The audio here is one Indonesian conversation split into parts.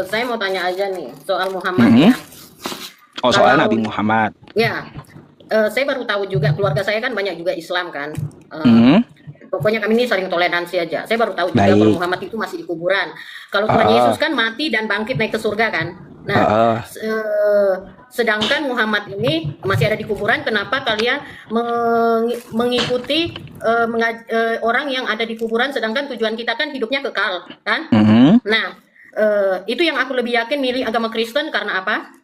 Saya mau tanya aja nih soal Muhammad Mhm. ya. Oh, soal Nabi Kalau Muhammad. ya, saya baru tahu juga keluarga saya kan banyak juga Islam kan. Eh, Mhm. Pokoknya kami ini saling toleransi aja. Saya baru tahu juga kalau Baik. Muhammad itu masih di kuburan. Kalau Tuhan Yesus Heeh. kan mati dan bangkit naik ke surga kan. Nah, Heeh. sedangkan Muhammad ini masih ada di kuburan. Kenapa kalian mengikuti orang yang ada di kuburan, sedangkan tujuan kita kan hidupnya kekal kan? Mhm. Nah, itu yang aku lebih yakin milih agama Kristen karena apa?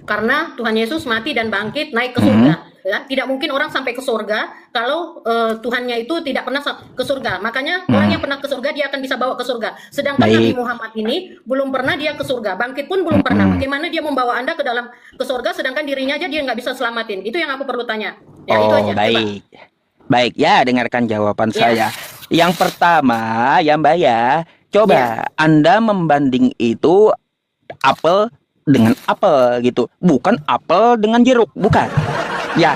Karena Tuhan Yesus mati dan bangkit naik ke Mhm. surga. Ya, tidak mungkin orang sampai ke surga kalau Tuhannya itu tidak pernah ke surga. Makanya orang Mhm. yang pernah ke surga dia akan bisa bawa ke surga. Sedangkan Nabi Baik. Muhammad ini belum pernah dia ke surga, bangkit pun belum pernah. Mhm. Bagaimana dia membawa Anda ke dalam ke surga sedangkan dirinya aja dia nggak bisa selamatin. Itu yang aku perlu tanya. Ya, itu Oh, aja. Coba. baik. Baik, ya, dengarkan jawaban Ya, saya. Yang pertama, ya Mbak ya, ya. coba Anda membanding itu apel dengan apel gitu, bukan apel dengan jeruk, bukan. Ya,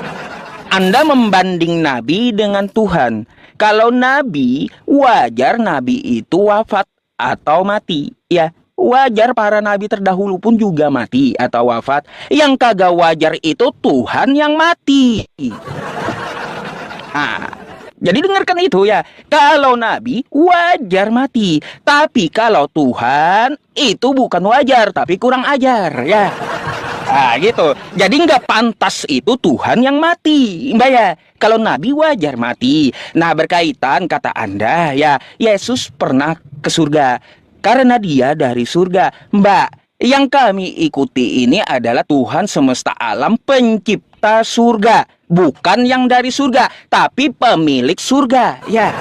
Anda membanding Nabi dengan Tuhan. Kalau Nabi, wajar Nabi itu wafat atau mati. Ya, wajar para Nabi terdahulu pun juga mati atau wafat. Yang kagak wajar itu Tuhan yang mati. Ah, jadi dengarkan itu ya. Kalau Nabi wajar mati, tapi kalau Tuhan itu bukan wajar, tapi kurang ajar ya. Ah gitu. Jadi nggak pantas itu Tuhan yang mati, Mbak ya. Kalau Nabi wajar mati. Nah berkaitan kata Anda ya, Yesus pernah ke surga karena dia dari surga, Mbak. Yang kami ikuti ini adalah Tuhan semesta alam pencipta surga, bukan yang dari surga, tapi pemilik surga. Ya.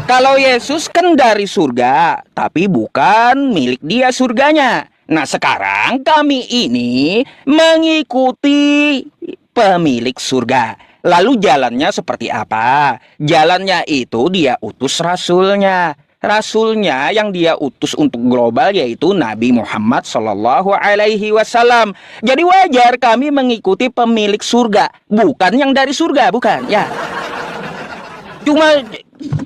Kalau Yesus kan dari surga, tapi bukan milik dia surganya. Nah, sekarang kami ini mengikuti pemilik surga. Lalu jalannya seperti apa? Jalannya itu dia utus rasulnya. Rasulnya yang dia utus untuk global yaitu Nabi Muhammad Shallallahu Alaihi Wasallam. Jadi wajar kami mengikuti pemilik surga, bukan yang dari surga, bukan? Ya. Cuma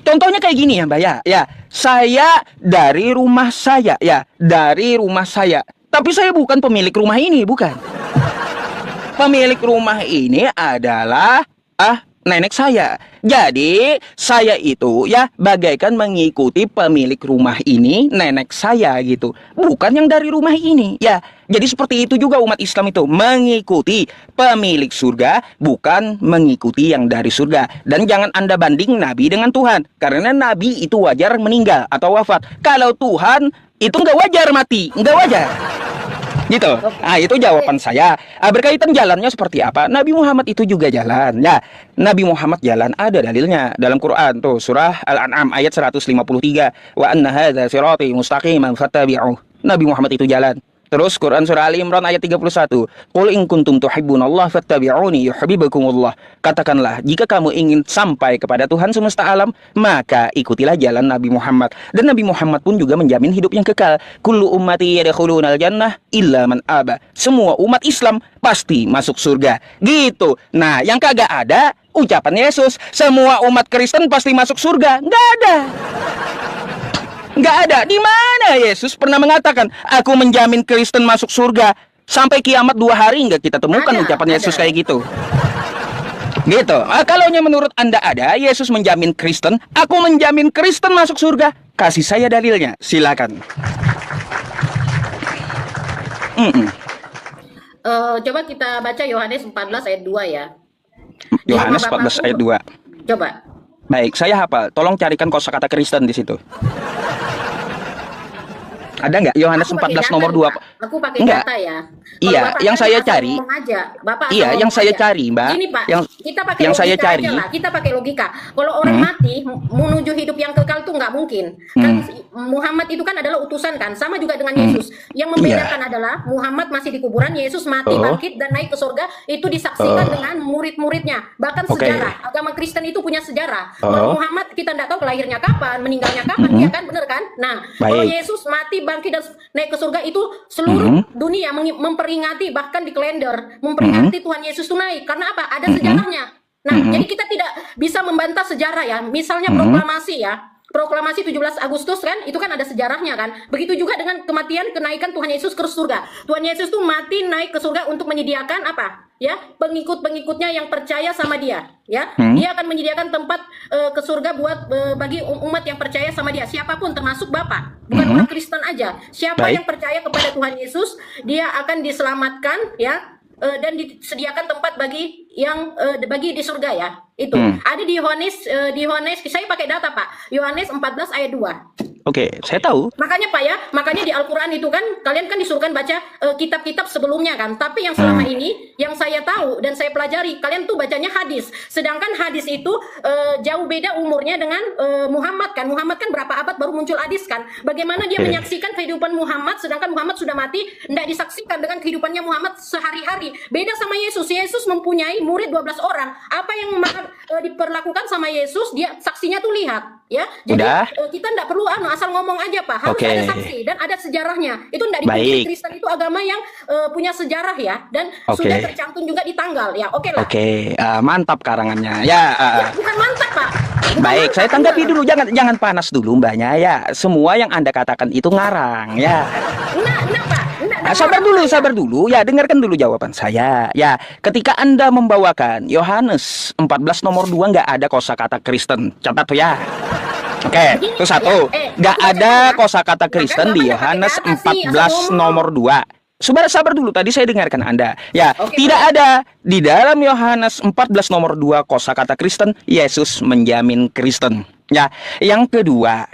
contohnya kayak gini ya Mbak ya. Ya, saya dari rumah saya ya, dari rumah saya. Tapi saya bukan pemilik rumah ini, bukan. Pemilik rumah ini adalah nenek saya. Jadi saya itu ya bagaikan mengikuti pemilik rumah ini, nenek saya gitu. Bukan yang dari rumah ini. Ya, jadi seperti itu juga umat Islam itu mengikuti pemilik surga, bukan mengikuti yang dari surga. Dan jangan Anda banding Nabi dengan Tuhan, karena Nabi itu wajar meninggal atau wafat. Kalau Tuhan itu nggak wajar mati, nggak wajar. Gitu. Oke. Ah, itu jawaban saya. Berkaitan jalannya seperti apa? Nabi Muhammad itu juga jalan. Ya, Nabi Muhammad jalan ada dalilnya dalam Quran tuh surah Al-An'am ayat 153. Wa anna hadza sirati mustaqiman fattabi'uh. Nabi Muhammad itu jalan. Terus Quran surah Ali Imran ayat 31. Qul in kuntum tuhibbunallaha fattabi'uni yuhibbukumullah. Katakanlah, jika kamu ingin sampai kepada Tuhan semesta alam, maka ikutilah jalan Nabi Muhammad. Dan Nabi Muhammad pun juga menjamin hidup yang kekal. Kullu ummati yadkhulunal jannah illa man aba. Semua umat Islam pasti masuk surga. Gitu. Nah, yang kagak ada ucapan Yesus, semua umat Kristen pasti masuk surga. Nggak ada. Nggak ada. Di mana Yesus pernah mengatakan, aku menjamin Kristen masuk surga. Sampai kiamat 2 hari nggak kita temukan ucapan Yesus Ada. kayak gitu. Gitu. Kalau menurut Anda ada, Yesus menjamin Kristen, aku menjamin Kristen masuk surga. Kasih saya dalilnya, silakan. Mm-mm. Coba kita baca Yohanes 14 ayat 2 ya. Di rumah Yohanes 14 ayat Bapakku, 2. coba. Baik, saya hafal. Tolong carikan kosakata Kristen di situ. Ada nggak? Yohanes Aku pakai 14 data nomor nih, 2. Pak. Aku pakai Enggak. data ya. Kalau Iya, Bapak yang kan saya asal cari. ngomong aja. Bapak asal Iya, yang ngomong saya aja. cari, Mbak. Gini, Pak. Yang Kita pakai yang saya logika cari. aja lah. Kita pakai logika. Kalau orang Hmm, mati menuju hidup yang kekal tuh nggak mungkin. Kan hmm, Muhammad itu kan adalah utusan kan. Sama juga dengan hmm. Yesus. Yang Iya. membedakan adalah Muhammad masih di kuburan, Yesus mati Oh, bangkit dan naik ke surga. Itu oh. disaksikan dengan murid-muridnya. Bahkan Oke. sejarah. Agama Kristen itu punya sejarah. Kalau Oh. Muhammad kita nggak tahu lahirnya kapan, meninggalnya kapan, Hmm. ya kan, bener kan? Nah, kalau Baik. Yesus mati bangkit dan naik ke surga itu seluruh Hmm, dunia memperingati, bahkan di kalender hmm, memperingati Tuhan Yesus itu naik. Karena apa? Ada hmm, sejarahnya. Nah, hmm, jadi kita tidak bisa membantah sejarah ya. Misalnya hmm, proklamasi ya. proklamasi 17 Agustus kan, itu kan ada sejarahnya kan. Begitu juga dengan kematian, kenaikan Tuhan Yesus ke surga. Tuhan Yesus tuh mati naik ke surga untuk menyediakan apa? Ya, pengikut-pengikutnya yang percaya sama dia, ya. Dia akan menyediakan tempat ke surga buat bagi umat yang percaya sama dia. Siapapun termasuk Bapak, bukan orang Kristen aja. Siapa yang percaya kepada Tuhan Yesus, dia akan diselamatkan, ya. Dan disediakan tempat bagi yang bagi di surga, ya. Itu ada di Yohanes, saya pakai data Pak, Yohanes 14 ayat 2. Oke, saya tahu. Makanya Pak ya, makanya di Al-Quran itu kan kalian kan disuruhkan baca kitab-kitab sebelumnya kan. Tapi yang selama ini yang saya tahu dan saya pelajari, kalian tuh bacanya hadis. Sedangkan hadis itu jauh beda umurnya dengan Muhammad kan. Muhammad kan berapa abad baru muncul hadis kan. Bagaimana dia menyaksikan kehidupan Muhammad sedangkan Muhammad sudah mati, tidak disaksikan dengan kehidupannya Muhammad sehari-hari. Beda sama Yesus. Yesus mempunyai murid 12 orang. Apa yang diperlakukan sama Yesus, dia saksinya tuh lihat. Ya, jadi kita tidak perlu asal ngomong aja Pak, harus ada saksi dan ada sejarahnya. Itu tidak dipikir Kristen itu agama yang punya sejarah ya, dan sudah tercantum juga di tanggal ya. Oke lah. Mantap karangannya ya. Bukan mantap Pak. Baik, saya tanggapi dulu, jangan panas dulu Mbaknya ya. Semua yang Anda katakan itu ngarang ya. Enggak Pak. Sabar dulu ya, dengarkan dulu jawaban saya ya. Ketika Anda membawakan Yohanes 14 nomor 2 nggak ada kosakata Kristen, catat tuh ya. Oke, itu satu. Nggak ada kosakata Kristen di Yohanes 14 nomor 2. Sabar dulu, tadi saya dengarkan Anda. Ya, tidak ada di dalam Yohanes 14 nomor 2 kosakata Kristen. Yesus menjamin Kristen. Ya, yang kedua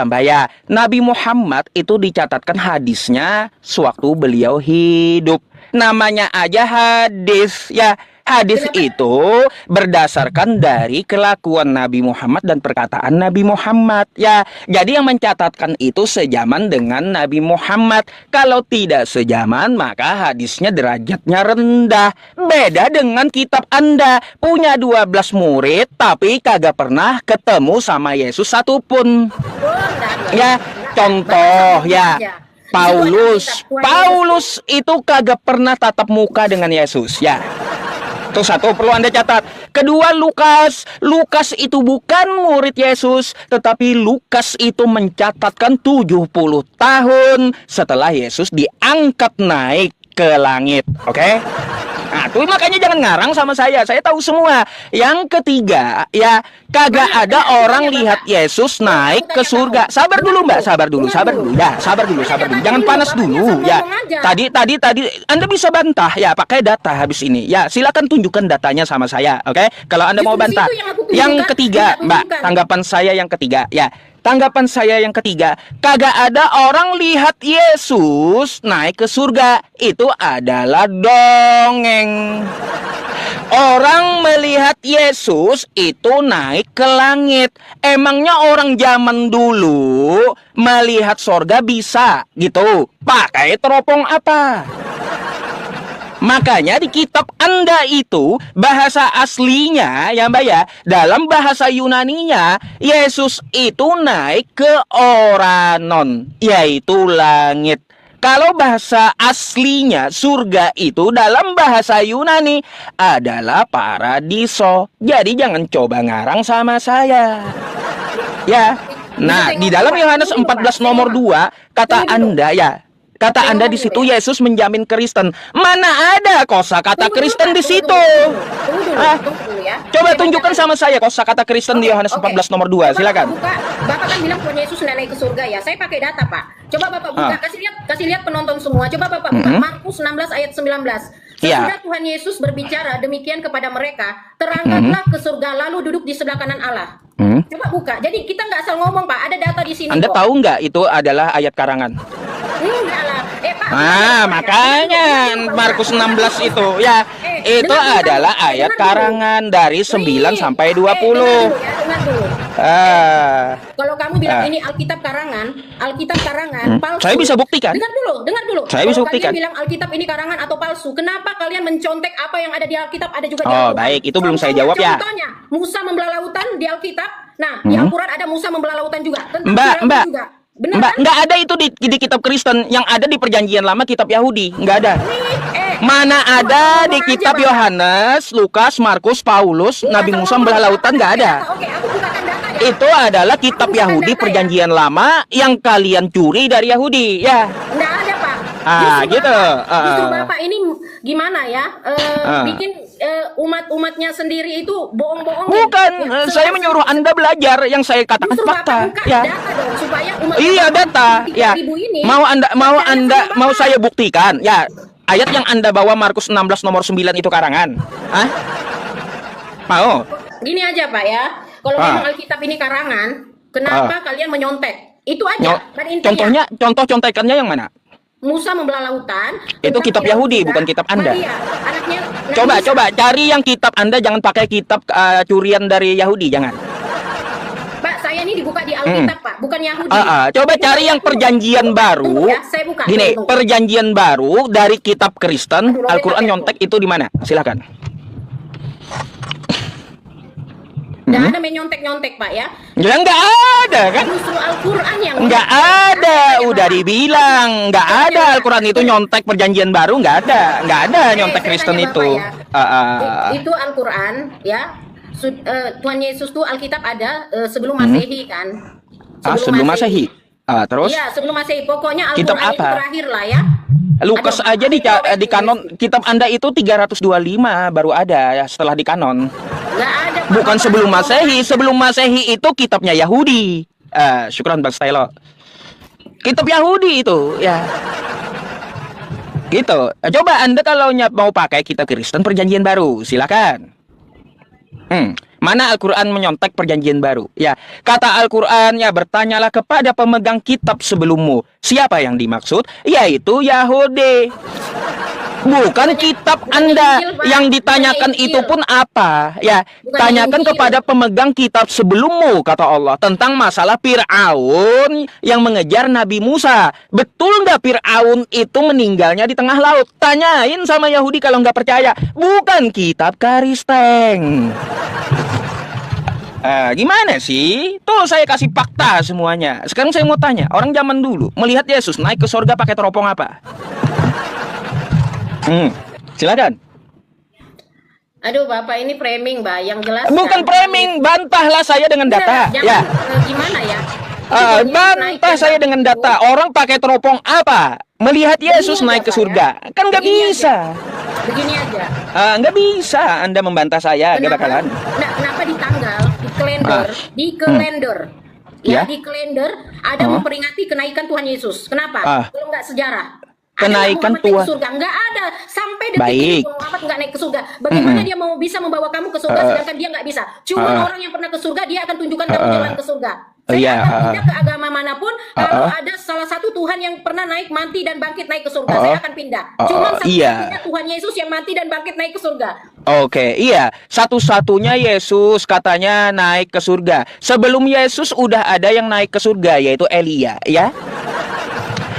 Mbak ya, Nabi Muhammad itu dicatatkan hadisnya sewaktu beliau hidup. Namanya aja hadis ya. Hadis itu berdasarkan dari kelakuan Nabi Muhammad dan perkataan Nabi Muhammad ya. Jadi yang mencatatkan itu sejaman dengan Nabi Muhammad. Kalau tidak sejaman maka hadisnya derajatnya rendah. Beda dengan kitab Anda, punya 12 murid tapi kagak pernah ketemu sama Yesus satupun. Ya, contoh ya. Paulus itu kagak pernah tatap muka dengan Yesus ya. Itu satu perlu Anda catat. Kedua, Lukas itu bukan murid Yesus, tetapi Lukas itu mencatatkan 70 tahun setelah Yesus diangkat naik ke langit. Oke? Nah, tuh makanya jangan ngarang sama saya tahu semua. Yang ketiga, ya kagak ada orang lihat Yesus naik ke surga. Sabar dulu Mbak, sabar dulu ya, sabar dulu. Jangan panas dulu ya. Tadi Anda bisa bantah ya pakai data habis ini. Ya, silakan tunjukkan datanya sama saya, oke? Kalau Anda mau bantah. Yang ketiga, Mbak, tanggapan saya yang ketiga, ya. Tanggapan saya yang ketiga, kagak ada orang lihat Yesus naik ke surga. Itu adalah dongeng. Orang melihat Yesus itu naik ke langit. Emangnya orang zaman dulu melihat surga bisa gitu? Pakai teropong apa? Makanya di kitab Anda itu bahasa aslinya ya Mbak ya, dalam bahasa Yunaninya Yesus itu naik ke oranon, yaitu langit. Kalau bahasa aslinya surga itu dalam bahasa Yunani adalah paradiso. Jadi jangan coba ngarang sama saya. Ya. Nah, di dalam Yohanes 14 nomor 2 kata Anda ya, kata Anda di situ Yesus menjamin Kristen. Mana ada kosakata Kristen di situ? Coba tunjukkan sama saya kosakata Kristen di Yohanes 14 nomor 2. Silakan. Bapak kan bilang Tuhan Yesus naik ke surga ya. Saya pakai data, Pak. Coba Bapak buka, kasih lihat penonton semua. Coba Bapak buka Markus 16 ayat 19. Sesudah Tuhan Yesus berbicara demikian kepada mereka, terangkatlah ke surga lalu duduk di sebelah kanan Allah. Coba buka. Jadi kita nggak asal ngomong, Pak. Ada data di sini. Anda tahu nggak itu adalah ayat karangan? Enggak lah. Pak, makanya Markus 16 itu ya, itu adalah ayat karangan dari 9 sampai 20. Dengar dulu. Kalau kamu bilang ini Alkitab karangan palsu. Saya bisa buktikan. Dengar dulu. Saya bisa buktikan. Kalian bilang Alkitab ini karangan atau palsu, kenapa kalian mencontek apa yang ada di Alkitab ada juga di Al-Quran? Al-Quran? Baik, itu belum saya jawab ya. Contohnya, Musa membelah lautan di Alkitab. Nah, di Al-Quran ada Musa membelah lautan juga. Mbak, juga. Benar, Mbak, kan? nggak ada itu di kitab Kristen. Yang ada di perjanjian lama kitab Yahudi. Nggak ada. Mana ada di kitab Yohanes, Lukas, Markus, Paulus, Nabi Musa membelah lautan, nggak ada. Oke, aku bukakan datanya. itu adalah kitab Bukan Yahudi data ya. Perjanjian Lama yang kalian curi dari Yahudi, ya. Nggak ada, Pak. Gitu. Justru Bapak ini gimana ya? Bikin umat-umatnya sendiri itu bohong-bohong. Bukan, saya menyuruh Anda belajar yang saya katakan Justru fakta, Bapak buka ya. data dong supaya umat Iya, data, ya. 3.000 ini. Mau saya buktikan, ya. Ayat yang Anda bawa Markus 16 nomor 9 itu karangan. Hah? Mau? Gini aja, Pak ya. Kalau memang Alkitab ini karangan, kenapa kalian menyontek? Itu aja. Pada intinya. Contoh contekannya yang mana? Musa membelah lautan. Itu kitab Yahudi, bukan kitab Anda. Maria, anaknya Nabi Coba Musa. cari yang kitab Anda, jangan pakai kitab curian dari Yahudi, jangan. Pak, saya ini dibuka di Alkitab, Pak, bukan Yahudi. Coba cari yang perjanjian baru. Tunggu ya, saya buka. Gini, Tunggu. perjanjian baru dari kitab Kristen, Aduh, Al-Qur'an Robert, nyontek itu di mana? Silakan. Nggak ada menyontek-nyontek, Pak ya. Ya nggak ada kan? Justru Al-Quran yang Nggak ada, udah dibilang nggak ada Al-Quran itu nyontek perjanjian baru, nggak ada nyontek saya Kristen tanya itu. Bapak ya. Itu Al-Quran ya. Tuhan Yesus tuh Alkitab ada sebelum Masehi kan. Sebelum Masehi. Terus? Iya, sebelum Masehi. Pokoknya Kitab Al-Quran itu apa? terakhir lah ya. Lukas Aduh, aja di kanon kitab Anda itu 325 baru ada ya, setelah di kanon. Nggak ada, Pak. Bukan Bapak sebelum ngomong- Masehi. Sebelum Masehi itu kitabnya Yahudi. Syukran Bang Stylo. Kitab Yahudi itu, ya. Gitu. Coba Anda kalau mau pakai kitab Kristen Perjanjian Baru, silakan. Mana Al-Quran menyontek perjanjian baru? Ya, kata Al-Quran, ya bertanyalah kepada pemegang kitab sebelummu. Siapa yang dimaksud? Yaitu Yahudi. Bukan kitab Anda. Injil, Pak. Yang ditanyakan Bukannya itu Injil. pun apa? Ya, Bukannya tanyakan Injil. kepada pemegang kitab sebelummu, kata Allah, tentang masalah Fir'aun yang mengejar Nabi Musa. Betul nggak Fir'aun itu meninggalnya di tengah laut? Tanyain sama Yahudi kalau nggak percaya. Bukan kitab Karisteng. Gimana sih? Tuh saya kasih fakta semuanya. Sekarang saya mau tanya, orang zaman dulu melihat Yesus naik ke surga pakai teropong apa? Silakan. Aduh, Bapak ini framing, Mbak, yang jelas. Bukan framing, bantahlah saya dengan data. Jangan, Ya, gimana ya? bantah saya dengan data. Orang pakai teropong apa? Melihat Yesus naik ke surga, kan nggak bisa. Begini aja. Nggak bisa Anda membantah saya, nggak bakalan. Kenapa di tanggal, di kalender, Ya. di kalender ada memperingati kenaikan Tuhan Yesus. Kenapa? Kalau nggak sejarah. Kenaikan Muhammad naik Tuhan. ke surga, nggak ada sampai detik Baik. ini Muhammad nggak naik ke surga. Bagaimana dia mau bisa membawa kamu ke surga sedangkan dia nggak bisa? Cuma orang yang pernah ke surga dia akan tunjukkan kamu jalan ke surga. Saya Iya, akan pindah ke agama manapun kalau ada salah satu Tuhan yang pernah naik mati dan bangkit naik ke surga, saya akan pindah. Cuma satu-satunya Tuhan Yesus yang mati dan bangkit naik ke surga. Oke, iya. Satu-satunya Yesus katanya naik ke surga. Sebelum Yesus udah ada yang naik ke surga, yaitu Elia, ya.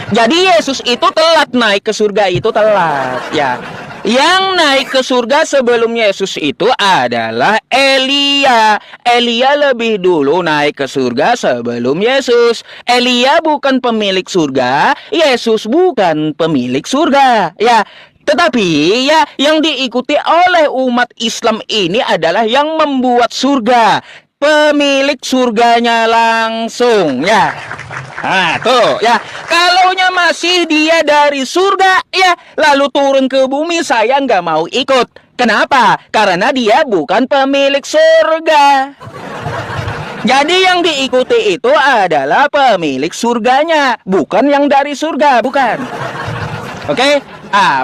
Jadi Yesus itu telat naik ke surga, itu telat, ya. Yang naik ke surga sebelum Yesus itu adalah Elia. Elia lebih dulu naik ke surga sebelum Yesus. Elia bukan pemilik surga, Yesus bukan pemilik surga, ya. Tetapi ya yang diikuti oleh umat Islam ini adalah yang membuat surga. Pemilik surganya langsung, ya. Nah, tuh, ya. Kalaunya masih dia dari surga, ya, lalu turun ke bumi, saya nggak mau ikut. Kenapa? Karena dia bukan pemilik surga. Jadi yang diikuti itu adalah pemilik surganya, bukan yang dari surga, bukan. Oke?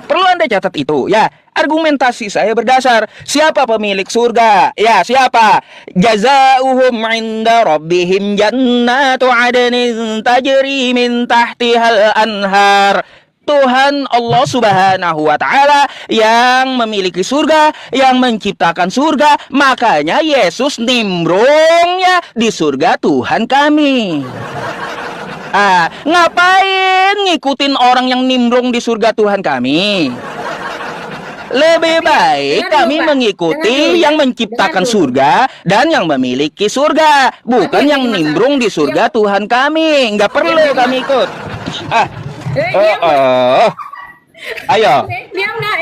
Perlu Anda catat itu, ya. Argumentasi saya berdasar siapa pemilik surga? Ya, siapa? Jazaohum 'inda rabbihim jannatu 'adnin tajri min tahtihal anhar. Tuhan Allah Subhanahu wa taala yang memiliki surga, yang menciptakan surga, makanya Yesus nimbrung ya di surga Tuhan kami. Ngapain ngikutin orang yang nimbrung di surga Tuhan kami? Lebih baik kami mengikuti yang menciptakan surga dan yang memiliki surga, bukan yang nimbrung di surga Tuhan kami. Nggak perlu kami ikut. Ayo. Diam nggak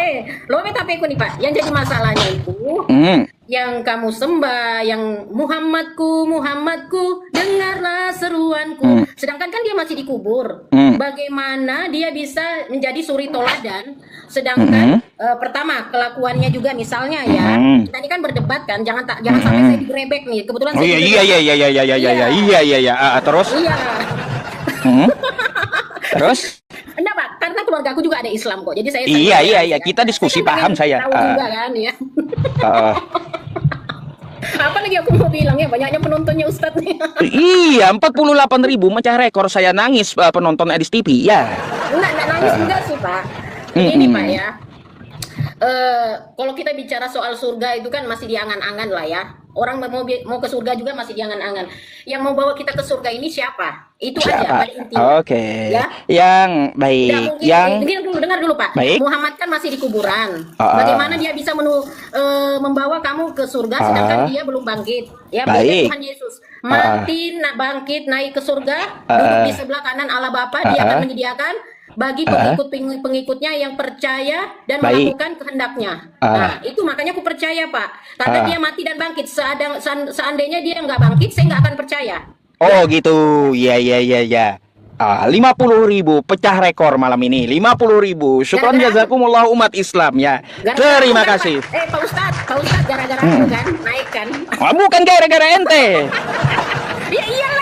Lo tapi aku nih Pak. Yang jadi masalahnya itu yang kamu sembah, yang Muhammadku, Muhammadku, dengarlah seruanku. Sedangkan kan dia masih dikubur. Bagaimana dia bisa menjadi suri toladan? Sedangkan pertama kelakuannya juga misalnya ya, kita ini kan berdebat kan, jangan sampai saya digerebek nih. Kebetulan Oh saya iya. Terus? Iya. Terus? Enggak Pak, karena keluarga aku juga ada Islam kok. Jadi saya Iya. Kita diskusi paham saya. Tahu juga kan ya. Apa lagi aku mau bilang ya, banyaknya penontonnya Ustadz nih. Iya, 48.000 mecah rekor saya nangis penonton Edis TV ya. Enggak nangis enggak sih Pak. Ini Pak ya. Kalau kita bicara soal surga itu kan masih diangan-angan lah ya. Orang mau ke surga juga masih diangan-angan. Yang mau bawa kita ke surga ini siapa? Itu aja pada intinya. Oke. Ya? Yang baik. Dengar dulu Pak. Baik. Muhammad kan masih di kuburan. Bagaimana dia bisa membawa kamu ke surga sedangkan dia belum bangkit? Ya, baik. Tuhan Yesus mati, bangkit, naik ke surga, duduk di sebelah kanan Allah Bapa, dia akan menyediakan bagi pengikut-pengikutnya yang percaya dan melakukan kehendaknya. Nah, itu makanya aku percaya Pak. Karena dia mati dan bangkit. Seandainya dia nggak bangkit, saya nggak akan percaya. Oh gitu, iya. 50.000 pecah rekor malam ini. 50.000. Syukran jazakumullah umat Islam ya. Terima kasih. Pak Ustadz gara-gara aku kan naik kan. Bukan gara-gara ente. Ya iyalah.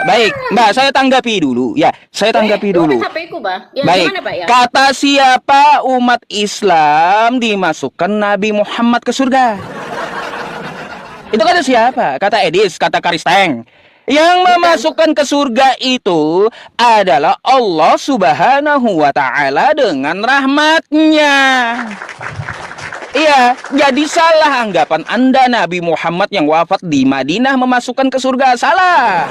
Baik, Mbak, saya tanggapi dulu. Ya, saya tanggapi dulu. HP-ku, Pak. Ya, baik. Gimana, Pak, ya? Kata siapa umat Islam dimasukkan Nabi Muhammad ke surga? Itu kata siapa? Kata Edis, kata Karisteng. Yang memasukkan ke surga itu adalah Allah Subhanahu wa Ta'ala dengan rahmatnya. Iya, jadi salah anggapan Anda Nabi Muhammad yang wafat di Madinah memasukkan ke surga. Salah.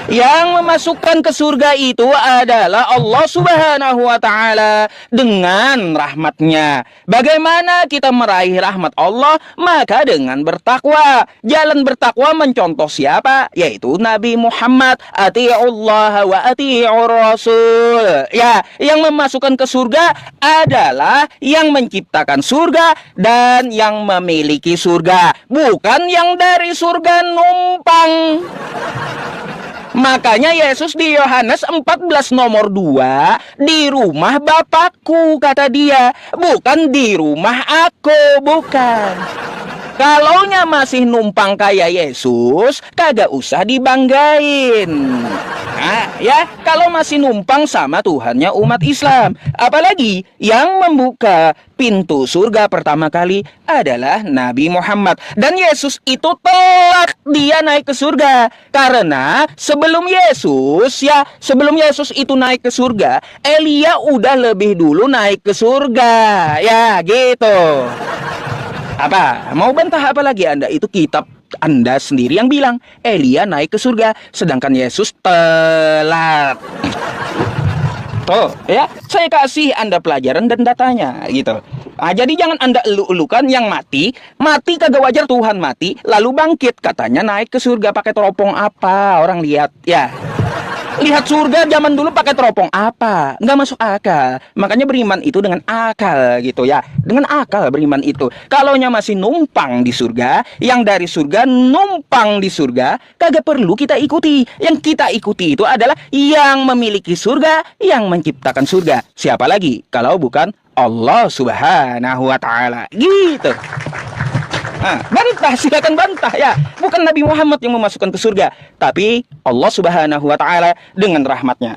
Yang memasukkan ke surga itu adalah Allah Subhanahu wa Ta'ala dengan rahmatnya. Bagaimana kita meraih rahmat Allah? Maka dengan bertakwa. Jalan bertakwa mencontoh siapa? Yaitu Nabi Muhammad. Ati'ullah wa ati'ur rasul. Ya, yang memasukkan ke surga adalah yang menciptakan surga dan yang memiliki surga, bukan yang dari surga numpang. Makanya Yesus di Yohanes 14 nomor 2, di rumah Bapakku kata dia, bukan di rumah aku, bukan. Kalaunya masih numpang kayak Yesus, kagak usah dibanggain. Nah, ya, kalau masih numpang sama Tuhannya umat Islam. Apalagi yang membuka pintu surga pertama kali adalah Nabi Muhammad. Dan Yesus itu telat dia naik ke surga. Karena sebelum Yesus itu naik ke surga, Elia udah lebih dulu naik ke surga. Ya, gitu. Apa? Mau bantah apa lagi Anda? Itu kitab Anda sendiri yang bilang Elia naik ke surga, sedangkan Yesus telat. Tuh, ya, saya kasih Anda pelajaran dan datanya, gitu. Nah, jadi jangan Anda elu-elukan yang mati kagak wajar Tuhan mati, lalu bangkit, katanya naik ke surga pakai teropong apa? Orang lihat, ya. Lihat surga zaman dulu pakai teropong apa? Nggak masuk akal. Makanya beriman itu dengan akal gitu ya. Dengan akal beriman itu. Kalaunya masih numpang di surga, yang dari surga numpang di surga, kagak perlu kita ikuti. Yang kita ikuti itu adalah yang memiliki surga, yang menciptakan surga. Siapa lagi kalau bukan Allah Subhanahu wa Ta'ala. Gitu. Nah, bantah, silakan bantah ya. Bukan Nabi Muhammad yang memasukkan ke surga, tapi Allah Subhanahu wa Ta'ala dengan rahmatnya.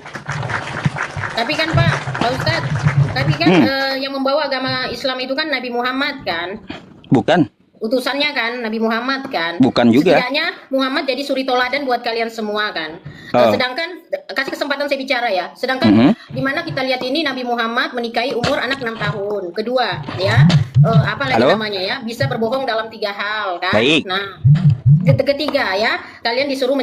Tapi kan Pak Ustadz, yang membawa agama Islam itu kan Nabi Muhammad kan? Bukan. Utusannya kan Nabi Muhammad kan? Bukan juga. Setidaknya Muhammad jadi suri toladan buat kalian semua kan. Sedangkan kasih kesempatan saya bicara ya. Sedangkan di mana kita lihat ini Nabi Muhammad menikahi umur anak 6 tahun. Kedua ya, apa lagi namanya ya? Bisa berbohong dalam 3 hal kan. Baik. Nah, ketiga ya, kalian disuruh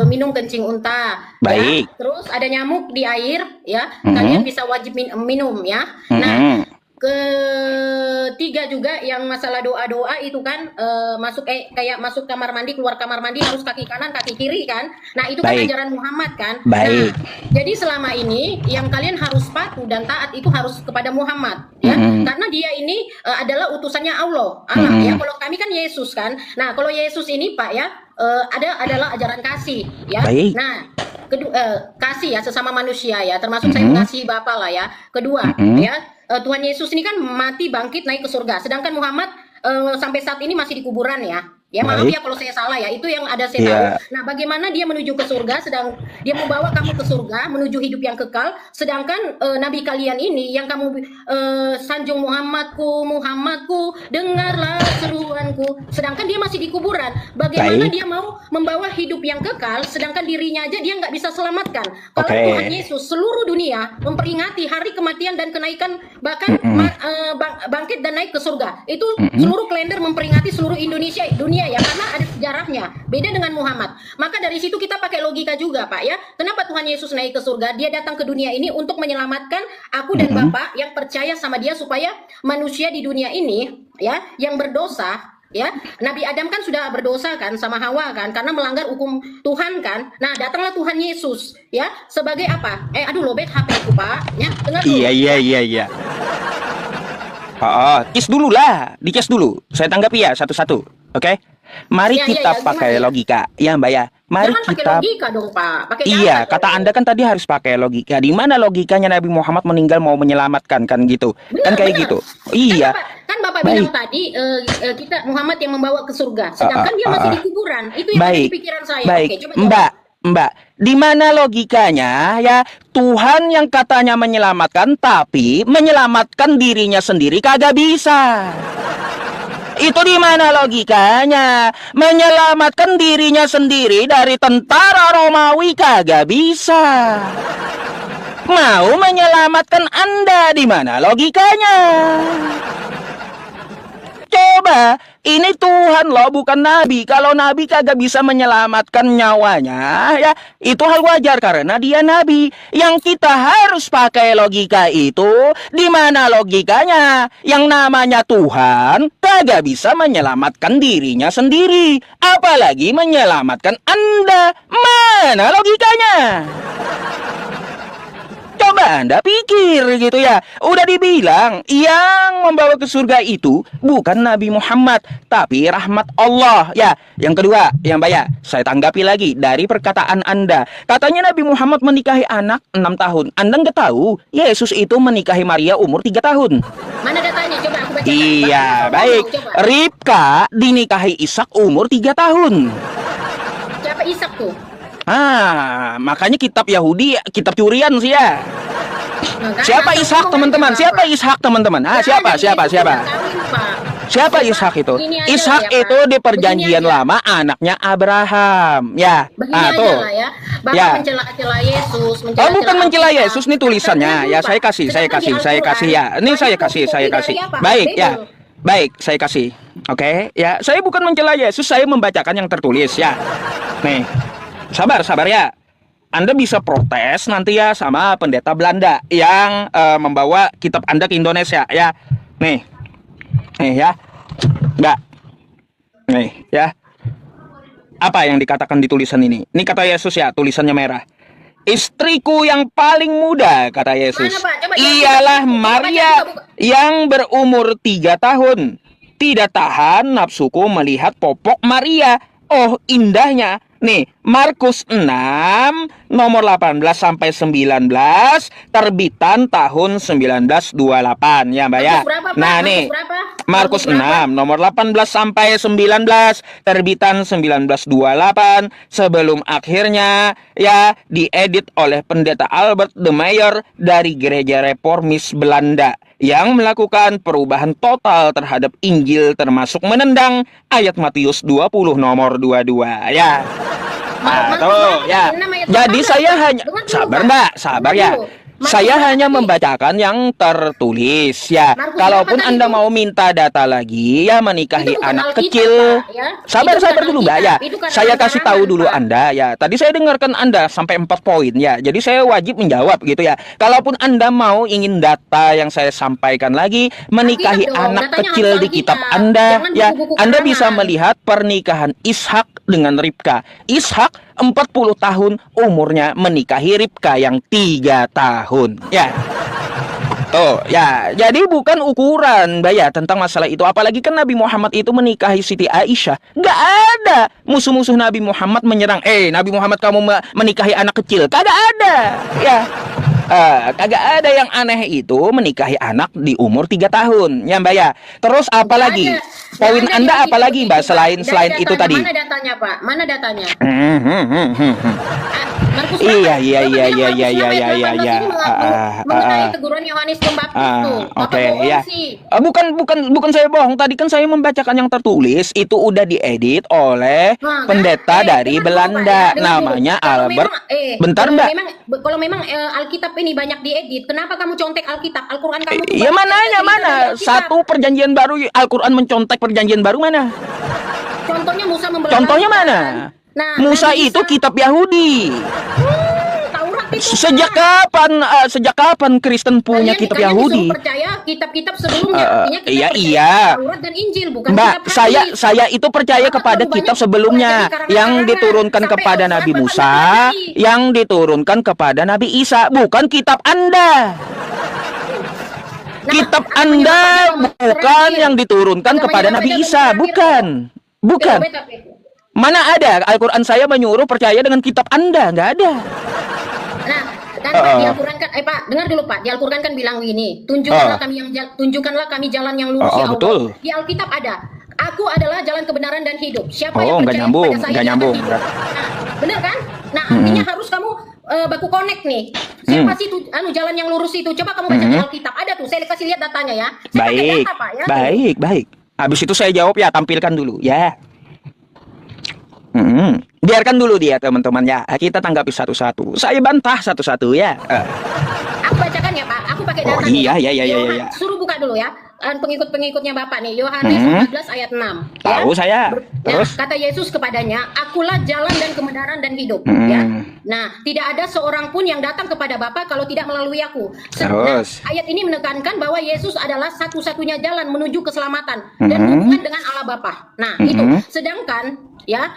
minum kencing unta. Baik. Ya? Terus ada nyamuk di air ya, kalian bisa wajib minum ya. Nah, ketiga juga yang masalah doa-doa itu kan masuk kayak masuk kamar mandi, keluar kamar mandi harus kaki kanan kaki kiri kan. Nah itu kan Baik. ajaran Muhammad kan. Baik. Nah jadi selama ini yang kalian harus patuh dan taat itu harus kepada Muhammad ya, karena dia ini adalah utusannya Allah ya. Kalau kami kan Yesus kan. Nah kalau Yesus ini Pak ya adalah ajaran kasih ya. Baik. Nah kasih ya sesama manusia ya, termasuk saya mengasihi Bapak lah ya. Kedua ya, Tuhan Yesus ini kan mati bangkit naik ke surga, sedangkan Muhammad sampai saat ini masih di kuburan ya. Ya maaf Baik. ya kalau saya salah ya, itu yang ada saya Iya. tahu. Nah bagaimana dia menuju ke surga, sedang dia membawa kamu ke surga menuju hidup yang kekal, sedangkan nabi kalian ini yang kamu sanjung Muhammadku dengarlah seruanku, sedangkan dia masih di kuburan. Bagaimana Baik. dia mau membawa hidup yang kekal, sedangkan dirinya aja dia nggak bisa selamatkan. Kalau Oke. Tuhan Yesus seluruh dunia memperingati hari kematian dan kenaikan, bahkan bangkit dan naik ke surga, itu seluruh kalender memperingati seluruh Indonesia dunia ya, karena ada sejarahnya beda dengan Muhammad. Maka dari situ kita pakai logika juga Pak ya, kenapa Tuhan Yesus naik ke surga? Dia datang ke dunia ini untuk menyelamatkan aku dan Bapak yang percaya sama dia, supaya manusia di dunia ini ya yang berdosa ya, Nabi Adam kan sudah berdosa kan sama Hawa kan, karena melanggar hukum Tuhan kan. Nah datanglah Tuhan Yesus ya sebagai apa? Aduh lobet HP ku Pak ya, dengar dulu. Iya. Kiss dulu lah, dikis dulu. Saya tanggapi ya satu-satu, oke? Mari Ya, kita ya, pakai gimana ya? logika, ya Mbak ya. Mari Jangan pakai kita. logika dong Pak, pakai Iya, data kata dong. Anda kan tadi harus pakai logika. Di mana logikanya Nabi Muhammad meninggal mau menyelamatkan kan gitu? Kan kayak Benar. gitu. Iya. Kan Bapak Baik. bilang tadi kita Muhammad yang membawa ke surga, sedangkan dia masih di kuburan. Itu yang ada Baik. di pikiran saya. Baik. Oke, coba jawab. Mbak, di mana logikanya ya Tuhan yang katanya menyelamatkan tapi menyelamatkan dirinya sendiri kagak bisa. Itu di mana logikanya? Menyelamatkan dirinya sendiri dari tentara Romawi kagak bisa. Mau menyelamatkan Anda, di mana logikanya? Coba, ini Tuhan loh, bukan Nabi. Kalau Nabi kagak bisa menyelamatkan nyawanya, ya itu hal wajar karena dia Nabi. Yang kita harus pakai logika itu, di mana logikanya? Yang namanya Tuhan kagak bisa menyelamatkan dirinya sendiri, apalagi menyelamatkan Anda. Mana logikanya? Coba Anda pikir gitu ya. Udah dibilang yang membawa ke surga itu bukan Nabi Muhammad, tapi rahmat Allah. Ya, yang kedua, yang Mbak ya, saya tanggapi lagi dari perkataan Anda. Katanya Nabi Muhammad menikahi anak 6 tahun. Anda nggak tahu, Yesus itu menikahi Maria umur 3 tahun. Mana datanya? Coba aku baca. Iya, Bapak baik. ngomong, coba. Ribka dinikahi Ishak umur 3 tahun. Siapa Ishak tuh? Makanya kitab Yahudi, kitab curian sih ya. Nah, kan, Siapa asal Ishak ngomong teman-teman? aja, Siapa Bapak. Ishak teman-teman? Nggak Siapa? ada, Siapa? Yesus Siapa? udah kawin, Pak. Siapa Bapak, Ishak itu? begini aja Ishak lah ya, itu Pak. di perjanjian Begini aja. lama anaknya Abraham. Ya. Begini aja Tuh. lah ya. Bapak Ya. mencela-cela Yesus, Oh, bukan mencela Alkitab. Yesus, nih tulisannya. Tunggu, Ya, Pak. saya kasih Sedangkan di saya kasih ya. Ini Al-Quran, saya kasih, banyak saya kopi kasih. dari apa? Baik, ya. Bible. Baik, saya kasih. Oke, ya. Saya bukan mencela Yesus, saya membacakan yang tertulis ya. Nih. Sabar ya. Anda bisa protes nanti ya sama pendeta Belanda yang membawa kitab Anda ke Indonesia ya. Nih ya. Enggak. Nih ya. Apa yang dikatakan di tulisan ini? Ini kata Yesus ya, tulisannya merah. Istriku yang paling muda, kata Yesus, Mana, Pak? Coba ialah coba, Maria buka. yang berumur 3 tahun. Tidak tahan nafsuku melihat popok Maria. Oh, indahnya. Nih, Markus 6 nomor 18 sampai 19, terbitan tahun 1928 ya, Mbak ya. Markus berapa, Pak? Nah, Markus nih. berapa? Markus Markus berapa? 6 nomor 18 sampai 19, terbitan 1928, sebelum akhirnya ya diedit oleh pendeta Albert de Meyer dari Gereja Reformis Belanda yang melakukan perubahan total terhadap Injil, termasuk menendang ayat Matius 20 nomor 22 ya. Markus Tuh berapa? ya. 6 ayat Jadi 18. saya hanya Dengar dulu, sabar Pak. Mbak, sabar Dengar ya. dulu. Saya hanya membacakan yang tertulis ya. Markus Kalaupun berapa tadi Anda itu? mau minta data lagi ya menikahi Itu bukan anak Alkitab, kecil. Pak, ya. Sabar Itu sabar bukan dulu Mbak ya. Alkitab, itu kan Saya kasih tahu karangan, dulu Pak. Anda ya. Tadi saya dengarkan Anda sampai 4 poin ya. Jadi saya wajib menjawab gitu ya. Kalaupun Anda mau ingin data yang saya sampaikan lagi menikahi Alkitab dong, anak datanya kecil harus di kitab Alkitab. Anda Jangan ya. buku-buku Anda bisa karangan. melihat pernikahan Ishak dengan Ribka. Ishak 40 tahun umurnya menikahi Ribka yang 3 tahun ya. Oh ya, jadi bukan ukuran Mbak ya tentang masalah itu. Apalagi kan Nabi Muhammad itu menikahi Siti Aisyah. Gak ada musuh-musuh Nabi Muhammad menyerang. Nabi Muhammad kamu menikahi anak kecil. Kagak ada. Ya, kagak ada yang aneh itu menikahi anak di umur 3 tahun. Ya Mbak ya. Terus apalagi? Nggak ada. Poin Nggak ada Anda di apalagi situ, Mbak Pak. selain Datanya, itu tadi? Mana datanya, Pak? Mana datanya? Markus Iya, berapa? iya, Bapak iya, bilang iya, Markus iya, berapa iya, ayat iya, 18 iya. ini mengenai teguran Yohanes Pembaptis tuh. Bapak Oke, bohong ya. sih. Bukan saya bohong. Tadi kan saya membacakan yang tertulis itu udah diedit oleh Nah, kan? pendeta dari Dengar dulu, Pak, Belanda, ya. Dengar dulu. namanya Kalau Albert. memang, Bentar kalau Mbak. kalau memang Alkitab ini banyak diedit, kenapa kamu contek Alkitab? Al-Quran kamu tuh Ya banyak mananya cerita mana? dari Alkitab. Satu perjanjian baru Al-Quran mencontek perjanjian baru mana? Contohnya Musa membelah Contohnya lautan. mana? Nah, Musa Nabi itu Isa- kitab Yahudi. Taurat itu. Sejak kapan Kristen punya kitab Kalian Yahudi? disuruh percaya kitab-kitab sebelumnya. Artinya kita Iya, percaya iya. Taurat dan Injil, bukan Mbak, kitab hadis. saya itu percaya Bapak kepada terlalu kitab banyak sebelumnya pelajari karangan-karangan. yang diturunkan Sampai kepada Al-Quran Nabi Bapak Musa, nggak pelajari. yang diturunkan kepada Nabi Isa, bukan kitab Anda. Nah, Kitab agamanya Anda Bapak bilang bukan terakhir. yang diturunkan Agamanya kepada Bapak Nabi bilang Isa, terakhir. bukan. Bukan. Beta. Mana ada Al-Quran saya menyuruh percaya dengan kitab Anda, nggak ada. Nah, kan Pak, di Al-Quran kan, Pak, dengar dulu Pak, di Al-Quran kan bilang gini, tunjukkanlah kami jalan yang lurus ya Allah. Betul. Di Alkitab ada, aku adalah jalan kebenaran dan hidup. Siapa Oh, yang nggak percaya nyambung, kepada saya nggak dia akan nyambung. hidup. Nah, benar kan? Nah, artinya harus kamu baku connect nih. Siapa sih itu jalan yang lurus itu? Coba kamu baca di Alkitab, ada tuh. Saya kasih lihat datanya ya. Saya pakai Baik, data, Pak, ya. baik. Habis itu saya jawab ya, tampilkan dulu ya. Biarkan dulu dia teman-teman ya. Kita tanggapi satu-satu. Saya bantah satu-satu ya. Aku bacakan ya Pak, aku pakai Oh, data iya, nih. iya. Suruh buka dulu ya. Pengikut-pengikutnya Bapak nih, Yohanes 14 ayat 6. Tahu saya. Terus? Kata Yesus kepadanya, akulah jalan dan kebenaran dan hidup. Ya. Nah, tidak ada seorang pun yang datang kepada Bapa kalau tidak melalui aku. Terus? Nah, ayat ini menekankan bahwa Yesus adalah satu-satunya jalan menuju keselamatan dan hubungan dengan Allah Bapa. Nah, itu. Sedangkan ya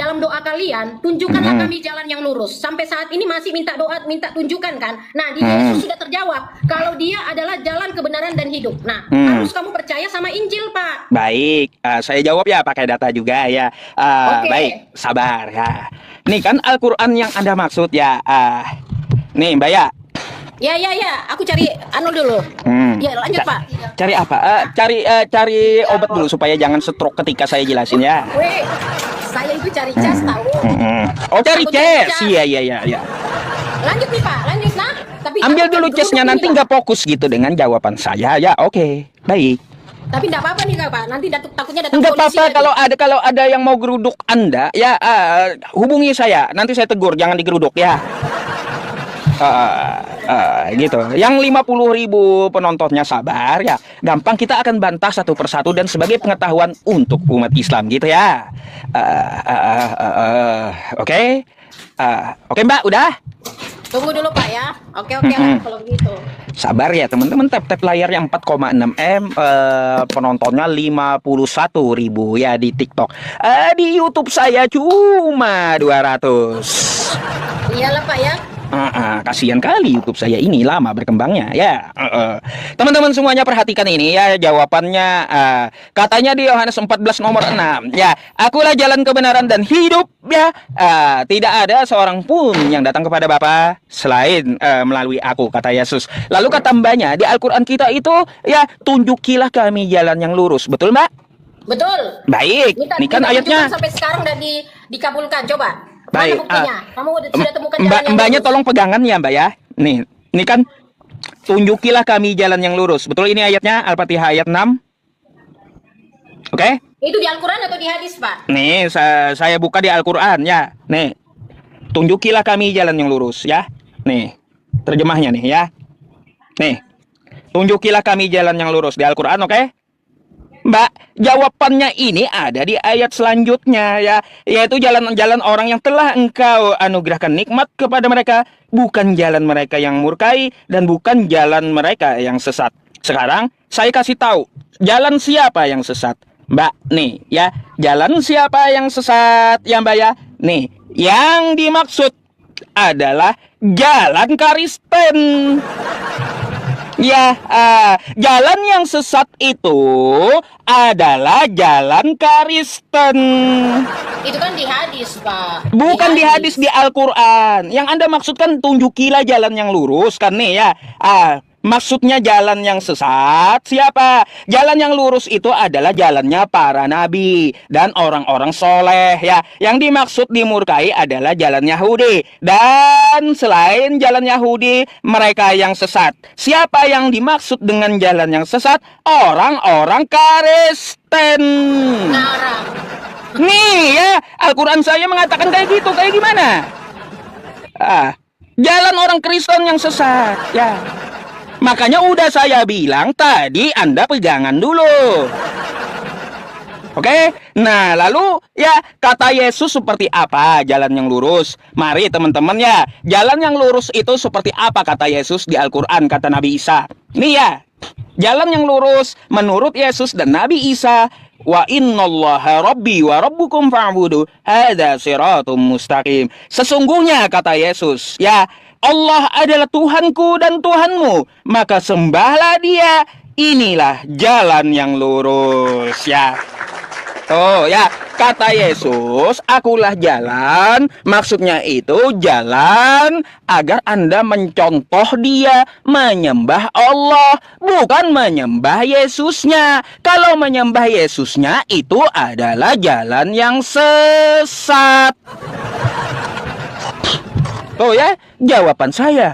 dalam doa kalian, tunjukkanlah kami jalan yang lurus. Sampai saat ini masih minta doa, minta tunjukkan kan. Nah, di Yesus sudah terjawab kalau dia adalah jalan kebenaran dan hidup. Nah, harus kamu percaya sama Injil, Pak. Baik, saya jawab ya pakai data juga ya. Oke. Baik, sabar ya. Nih kan Al-Quran yang Anda maksud ya. Nih Mbak ya. Ya, aku cari anu dulu. Ya, lanjut, Pak. Cari apa? Cari obat dulu supaya jangan stroke ketika saya jelasin ya. Weh, saya itu cari cas tahu. Oh, cari Aku ces. cari cas. Iya. Lanjut nih, Pak. Lanjut, nah. Tapi Ambil aku dulu cari case-nya, dulu nanti nih, Pak. nggak fokus gitu dengan jawaban saya ya. Oke, baik. Tapi enggak apa-apa nih, Kak, Pak. Nanti takutnya datang Enggak polisi apa-apa lagi. kalau ada yang mau geruduk Anda ya, hubungi saya. Nanti saya tegur, jangan digeruduk ya. Gitu. Yang 50.000 penontonnya sabar ya. Gampang, kita akan bantah satu persatu dan sebagai pengetahuan untuk umat Islam gitu ya. Oke. Oke Mbak, udah? Tunggu dulu, Pak ya. Oke lah kalau begitu. Sabar ya teman-teman, tap layarnya 4,6 M, penontonnya 51.000 ya di TikTok. Di YouTube saya cuma 200. Iyalah, Pak ya. Kasihan kali YouTube saya ini lama berkembangnya ya. Teman-teman semuanya perhatikan ini ya jawabannya. Katanya di Yohanes 14 nomor 6 ya, akulah jalan kebenaran dan hidup ya. Tidak ada seorang pun yang datang kepada Bapa selain melalui aku, kata Yesus. Lalu kata Mbaknya di Al-Quran kita itu ya, tunjukilah kami jalan yang lurus. Betul Mbak? Betul. Baik, ini kan minta ayatnya. tunjukkan sampai sekarang dan dikabulkan. Coba. Baik, Mana buktinya? Kamu sudah temukan jalan yang Mbaknya lurus? tolong pegangan ya Mbak ya. Nih, ini kan tunjukilah kami jalan yang lurus. Betul ini ayatnya Al-Fatihah ayat 6. Oke? Itu di Al-Quran atau di hadis, Pak? Nih, saya buka di Al-Quran ya. Nih, tunjukilah kami jalan yang lurus ya. Nih. terjemahnya nih ya. Nih, tunjukilah kami jalan yang lurus di Al-Quran, oke? Mbak, jawabannya ini ada di ayat selanjutnya ya, yaitu jalan-jalan orang yang telah engkau anugerahkan nikmat kepada mereka, bukan jalan mereka yang murkai dan bukan jalan mereka yang sesat. Sekarang saya kasih tahu jalan siapa yang sesat. Mbak, nih ya, jalan siapa yang sesat ya Mbak ya? Nih, yang dimaksud adalah jalan Kristen. Ya, jalan yang sesat itu adalah jalan Kristen. Itu kan di hadis, Pak. Bukan di hadis, di Al-Quran. Yang Anda maksudkan tunjukilah jalan yang lurus kan nih ya. Maksudnya jalan yang sesat siapa? Jalan yang lurus itu adalah jalannya para nabi dan orang-orang soleh ya. Yang dimaksud dimurkai adalah jalan Yahudi. Dan selain jalan Yahudi, mereka yang sesat. Siapa yang dimaksud dengan jalan yang sesat? Orang-orang Kristen. Ngarang. Nih ya, Al-Quran saya mengatakan kayak gitu. Kayak gimana? Jalan orang Kristen yang sesat ya. Makanya udah saya bilang tadi Anda pegangan dulu. Oke? Nah, lalu ya kata Yesus seperti apa jalan yang lurus? Mari teman-teman ya, jalan yang lurus itu seperti apa kata Yesus di Al-Quran, kata Nabi Isa. Nih ya, jalan yang lurus menurut Yesus dan Nabi Isa, wa innallaha rabbi wa rabbukum fa'budu hadza siratum mustaqim. Sesungguhnya kata Yesus, ya, Allah adalah Tuhanku dan Tuhanmu, maka sembahlah Dia. Inilah jalan yang lurus ya. Oh ya, kata Yesus, akulah jalan. Maksudnya itu jalan agar Anda mencontoh Dia, menyembah Allah, bukan menyembah Yesusnya. Kalau menyembah Yesusnya itu adalah jalan yang sesat. Oh ya, jawaban saya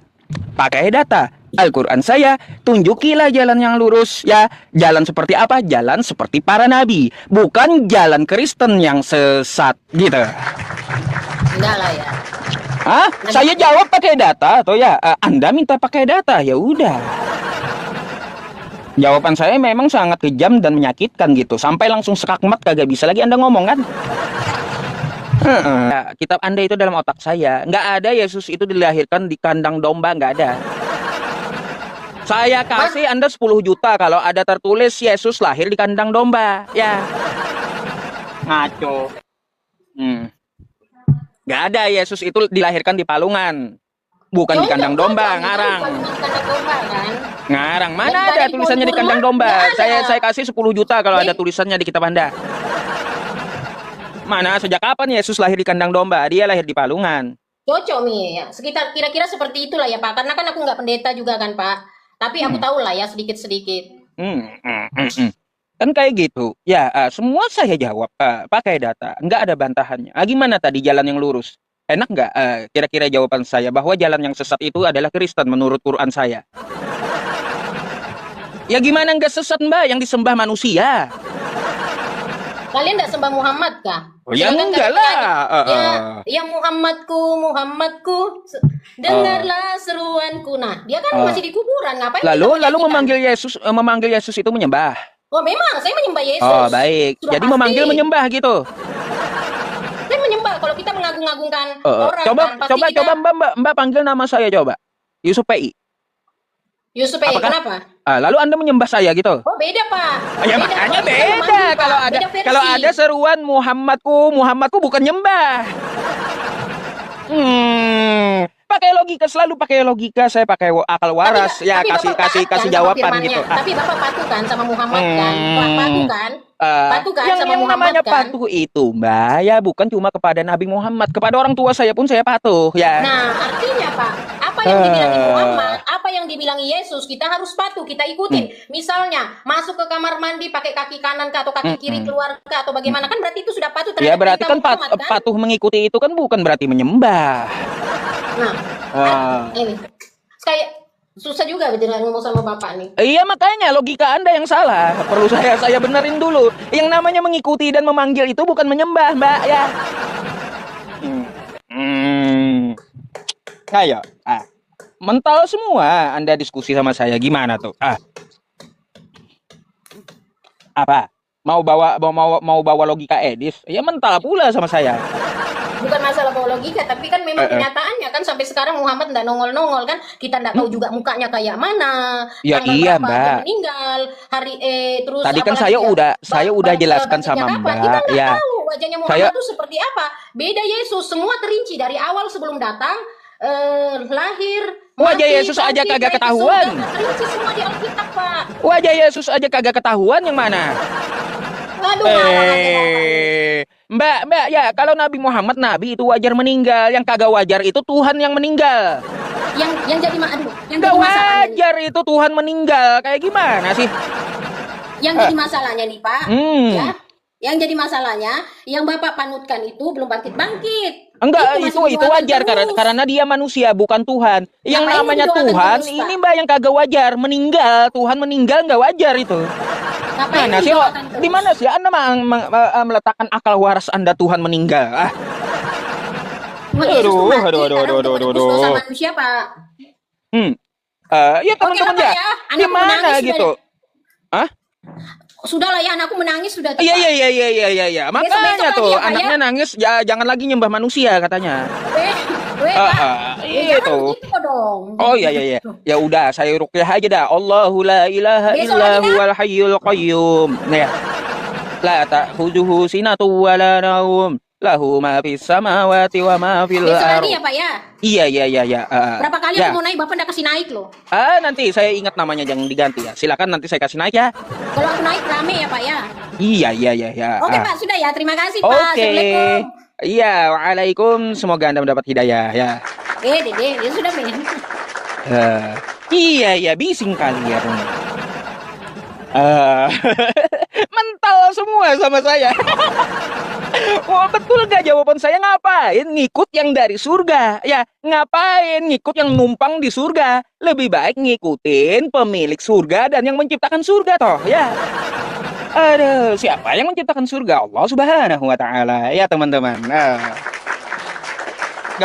pakai data Al-Quran saya, tunjukilah jalan yang lurus ya. Jalan seperti apa? Jalan seperti para nabi, bukan jalan Kristen yang sesat gitu. Enggak lah ya. Saya jawab pakai data atau ya Anda minta pakai data, ya udah. Jawaban saya memang sangat kejam dan menyakitkan gitu, sampai langsung sekakmat kagak bisa lagi Anda ngomong kan. Kitab Anda itu dalam otak saya. Nggak ada Yesus itu dilahirkan di kandang domba, nggak ada. Saya kasih Anda 10 juta kalau ada tertulis Yesus lahir di kandang domba. Ya. Ngaco. Nggak ada Yesus itu dilahirkan di palungan. Bukan di kandang domba, ngarang. Ngarang. Mana ada tulisannya di kandang domba? Saya kasih 10 juta kalau ada tulisannya di kitab Anda. Mana sejak kapan Yesus lahir di kandang domba? Dia lahir di palungan. Cocok Mi ya. Sekitar kira-kira seperti itulah ya Pak. Karena kan aku nggak pendeta juga kan Pak. Tapi aku tahu lah ya sedikit-sedikit. Kan kayak gitu. Ya, semua saya jawab pakai data. Nggak ada bantahannya. Gimana tadi jalan yang lurus? Enak nggak kira-kira jawaban saya bahwa jalan yang sesat itu adalah Kristen menurut Quran saya? Ya gimana nggak sesat Mbak? Yang disembah manusia. Kalian nggak sembah Muhammad kah? Oh, ya enggak lah. Ya Muhammadku, dengarlah seruanku. Nah, dia kan masih di kuburan, ngapain? Lalu memanggil Yesus itu menyembah. Oh, memang saya menyembah Yesus. Oh, baik. Sudah Jadi pasti. memanggil menyembah gitu. Saya menyembah kalau kita mengagung-agungkan orang. Coba Mbak panggil nama saya coba. Yusuf PI. Yusuf PI, kenapa? Lalu Anda menyembah saya gitu. Oh, beda, Pak. Ya makanya beda. Kalau ada seruan Muhammadku bukan nyembah. Pakai logika, selalu pakai logika. Saya pakai akal waras. Tapi kasih jawaban gitu. Tapi Bapak patuh kan sama Muhammad kan? Patuh kan? Patuh kan yang sama Muhammad namanya kan? patuh itu Mbak, ya bukan cuma kepada Nabi Muhammad, kepada orang tua saya pun saya patuh ya. Nah, artinya Pak, apa yang dibilangi Muhammad, apa yang dibilangi Yesus, kita harus patuh, kita ikutin. Misalnya, masuk ke kamar mandi pakai kaki kanan kah atau kaki kiri keluar kah atau bagaimana, kan berarti itu sudah patuh terhadap Ya berarti perintah kan Muhammad, kan? patuh mengikuti itu kan bukan berarti menyembah. Nah, ini kayak susah juga dengan ngomong sama Bapak nih. Iya makanya logika Anda yang salah. Perlu saya benerin dulu. Yang namanya mengikuti dan memanggil itu bukan menyembah, Mbak ya. Ayo. mental semua Anda diskusi sama saya. Gimana tuh? Apa? Mau bawa logika Edis? Ya mental pula sama saya. Bukan masalah bawa logika, tapi kan memang kenyataannya kan sampai sekarang Muhammad nggak nongol-nongol kan. Kita nggak tahu juga mukanya kayak mana. Ya tanggal iya, berapa Mbak. dia meninggal, hari terus Tadi kan apalagi saya udah jelaskan bangkitnya sama kapan. Mbak. Kita nggak Ya. tahu wajahnya Muhammad itu seperti apa. Beda Yesus, semua terinci dari awal sebelum datang, lahir, Wajah mati, Yesus aja bangkit, kagak naik ke ketahuan. surga. Terinci semua di Alkitab, Pak. Wajah Yesus aja kagak ketahuan yang mana? Aduh, ngawang aja, Bapak. Mbak, ya kalau Nabi Muhammad Nabi itu wajar meninggal. Yang kagak wajar itu Tuhan yang meninggal. Yang jadi aduh, yang Gak jadi masalahnya nih. wajar itu Tuhan meninggal. Kayak gimana sih? Yang jadi masalahnya nih Pak, ya. Yang jadi masalahnya, yang Bapak panutkan itu belum bangkit-bangkit. Enggak, masih itu didoakan wajar terus. karena dia manusia bukan Tuhan. Yang Ngapain namanya didoakan Tuhan terus, Pak? ini Mbak yang kagak wajar meninggal. Tuhan meninggal nggak wajar itu. Ngapain Mana sih? didoakan terus? Di mana sih Anda meletakkan akal waras Anda Tuhan meninggal? Cuma Yesus tuh Aduh, mati aduh, karena untuk aduh, menebus aduh. dosa manusia, Pak. Ya teman-teman Oke lah, ya. Pak, ya. Anakku Gimana menangis gitu? Sudahlah ya, anakku menangis sudah tuh, Iya Pak. iya. Makanya Besok-besok tuh lagi ya, Pak, anaknya nangis ya jangan lagi nyembah manusia katanya. Pak. Ya, jangan Itu. begitu dong. Oh iya. Ya udah saya ruqyah aja dah. Allahu la ilaha Besok illa lagi dah. huwal hayyul qayyum. Nah, ya. La ta'khudhuhu sinatu wa la naum. Lahu ma fis samawati wa ma fil Besok lagi ardh. ya, Pak ya. Iya. Berapa kali ya. aku mau naik, Bapak nggak kasih naik loh. Nanti saya ingat namanya jangan diganti ya. Silakan nanti saya kasih naik ya. Kalau aku naik rame ya, Pak ya. Iya. Oke, Pak, sudah ya. Terima kasih, Pak. Oke. Assalamualaikum. Iya, waalaikum. Semoga Anda mendapat hidayah ya. Dede, ya sudah, men. Iya, bising kali ya. Mental semua sama saya. Wah, betul gak jawaban saya? Ngapain ngikut yang dari surga? Ya, ngapain ngikut yang numpang di surga? Lebih baik ngikutin pemilik surga dan yang menciptakan surga toh, ya. Aduh, siapa yang menciptakan surga? Allah Subhanahu wa taala. Ya, teman-teman.